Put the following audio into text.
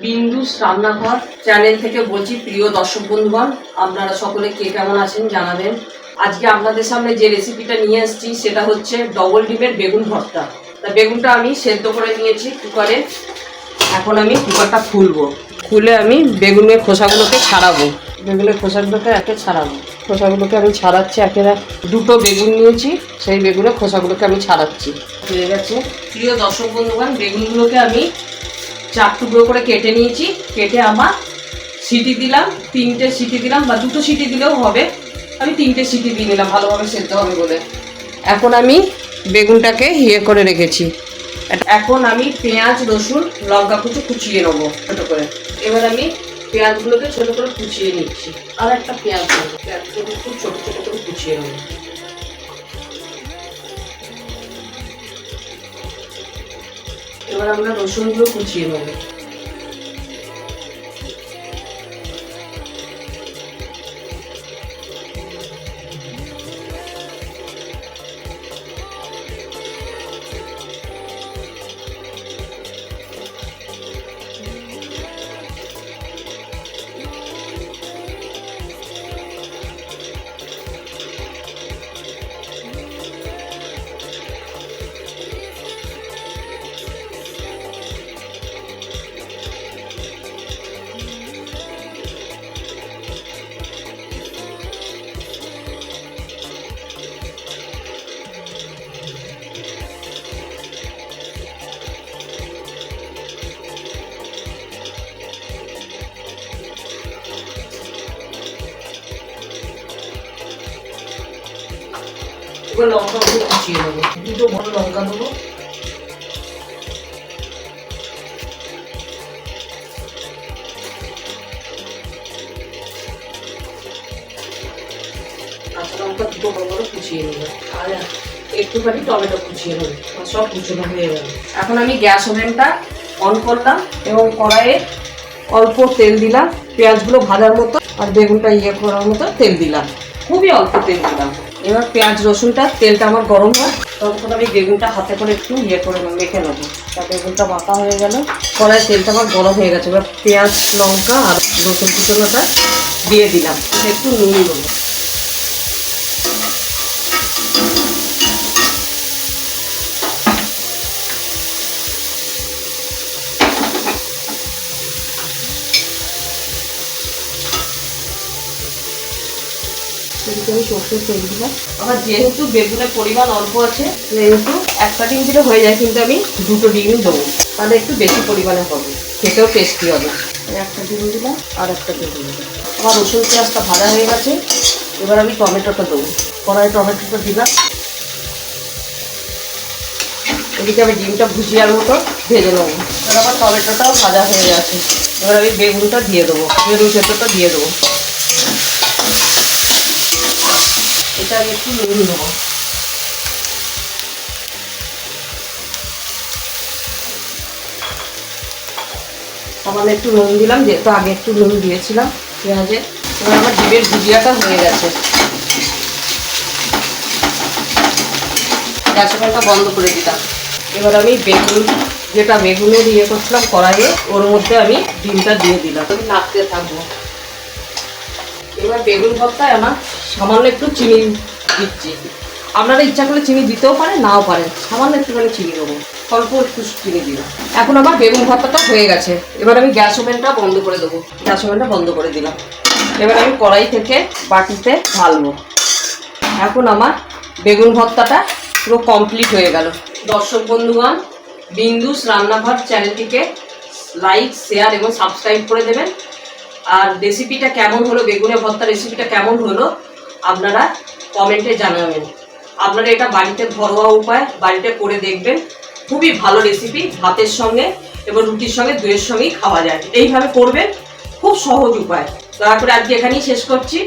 বিন্দুস রান্নাঘর চ্যানেল থেকে বলছি, প্রিয় দর্শক বন্ধুগণ, আপনারা সকলে কে কেমন আছেন জানাবেন। আজকে আপনাদের সামনে যে রেসিপিটা নিয়ে এসেছি সেটা হচ্ছে ডবল ডিমের বেগুন ভর্তা। তা বেগুনটা আমি সেদ্ধ করে নিয়েছি কুকারে। এখন আমি কুকারটা খুলে আমি বেগুনের খোসাগুলোকে ছাড়াবো। বেগুনের খোসাগুলোকে খোসাগুলোকে আমি ছাড়াচ্ছি। দুটো বেগুন নিয়েছি, সেই বেগুনের খোসাগুলোকে আমি ছাড়াচ্ছি। হয়ে গেছে। প্রিয় দর্শক বন্ধুগণ, বেগুনগুলোকে আমি 4 টুকরো করে কেটে নিয়েছি। কেটে আমার সিটি দিলাম, 3টে সিটি দিলাম, বা 2টো সিটি দিলেও হবে। আমি 3টে সিটি দিয়ে নিলাম, ভালোভাবে সেদ্ধ হবে বলে। এখন আমি বেগুনটাকে করে রেখেছি। এখন আমি পেঁয়াজ, রসুন, লঙ্কা কুচিয়ে নেবো ছোটো করে। এবার আমি পেঁয়াজগুলোকে ছোটো করে কুচিয়ে নিচ্ছি। আর একটা পেঁয়াজগুলোকে খুব ছোটো ছোটো করে কুচিয়ে নেবো। এবার আমরা রসুনগুলো কুচিয়ে নেবো। এবার লঙ্কাগুলো কুচিয়ে নেবো। 2টো বড় লঙ্কা দেবো। কাঁচা লঙ্কা 2টো বড় বড় কুচিয়ে নেবো। আর একটুখানি টমেটো কুচিয়ে নেবো। সব কুচনো হয়ে গেল। এখন আমি গ্যাস ওভেনটা অন করলাম এবং কড়াইয়ে অল্প তেল দিলাম, পেঁয়াজগুলো ভাজার মতো আর বেগুনটা করার মতো তেল দিলাম। খুবই অল্প তেল দিলাম। এবার পেঁয়াজ রসুনটা তেলটা আমার গরম হয়, তখন আমি বেগুনটা হাতে করে একটু করে মেখে নেবো। তা বেগুনটা মাখা হয়ে গেল, কড়াই তেলটা আমার গরম হয়ে গেছে। এবার পেঁয়াজ, লঙ্কা আর রসুন কুচনোটা দিয়ে দিলাম। একটু নুন দেবো। আমি সর্ষের তেল দিলাম। আমার যেহেতু বেগুনের পরিমাণ অল্প আছে, যেহেতু একটা ডিম দিলে হয়ে যায়, কিন্তু আমি 2টো ডিমই দেবো, তাহলে একটু বেশি পরিমাণে হবে, খেতেও টেস্টি হবে। একটা ডিম দিলাম আর একটা ডিম দিলাম। আমার রসুন পেঁয়াজটা ভাজা হয়ে গেছে। এবার আমি টমেটোটা দেবো। কড়াই টমেটোটা দিলাম। এদিকে আমি ডিমটা ভুজিয়ার মতো ভেজে নেবো। এবার আমার টমেটোটাও ভাজা হয়ে গেছে। এবার আমি বেগুনটা দিয়ে দেবো, বেগুন সেদ্ধটা দিয়ে দেবো। এটা আমি একটু নুন দেবো। সামান্য একটু নুন দিলাম, যেহেতু আগে একটু নুন দিয়েছিলাম পেঁয়াজে। এবার আমার ডিমের ভুজিয়াটা হয়ে গেছে। গ্যাস ওভেনটা বন্ধ করে দিলাম। এবার আমি বেগুনের করছিলাম কড়াইয়ে, ওর মধ্যে আমি ডিমটা দিয়ে দিলাম। আমি নাড়তে থাকবো। এবার বেগুন ভর্তায় আমার সামান্য একটু চিনি দিচ্ছি। আপনারা ইচ্ছা করলে চিনি দিতেও পারেন, নাও পারেন। সামান্য একটুখানি চিনি দেবো, অল্প একটু চিনি দিলাম। এখন আমার বেগুন ভর্তাটা হয়ে গেছে। এবার আমি গ্যাস ওভেনটা বন্ধ করে দেবো। গ্যাস ওভেনটা বন্ধ করে দিলাম। এবার আমি কড়াই থেকে বাটিতে ঢালবো। এখন আমার বেগুন ভর্তাটা পুরো কমপ্লিট হয়ে গেল। দর্শক বন্ধুগণ, বিন্দুস রান্নাঘর চ্যানেলটিকে লাইক, শেয়ার এবং সাবস্ক্রাইব করে দেবেন। আর রেসিপিটা কেমন হলো, বেগুনের ভর্তা রেসিপিটা কেমন হলো আপনারা কমেন্টে জানাবেন। আপনারা এটা বাড়িতে ঘরোয়া উপায় বাড়িতে করে দেখবেন। খুবই ভালো রেসিপি, ভাতের সঙ্গে এবং রুটির সঙ্গে, দুয়ের সঙ্গেই খাওয়া যায়। এইভাবে করবেন, খুব সহজ উপায়। দয়া করে আজকে এখানেই শেষ করছি।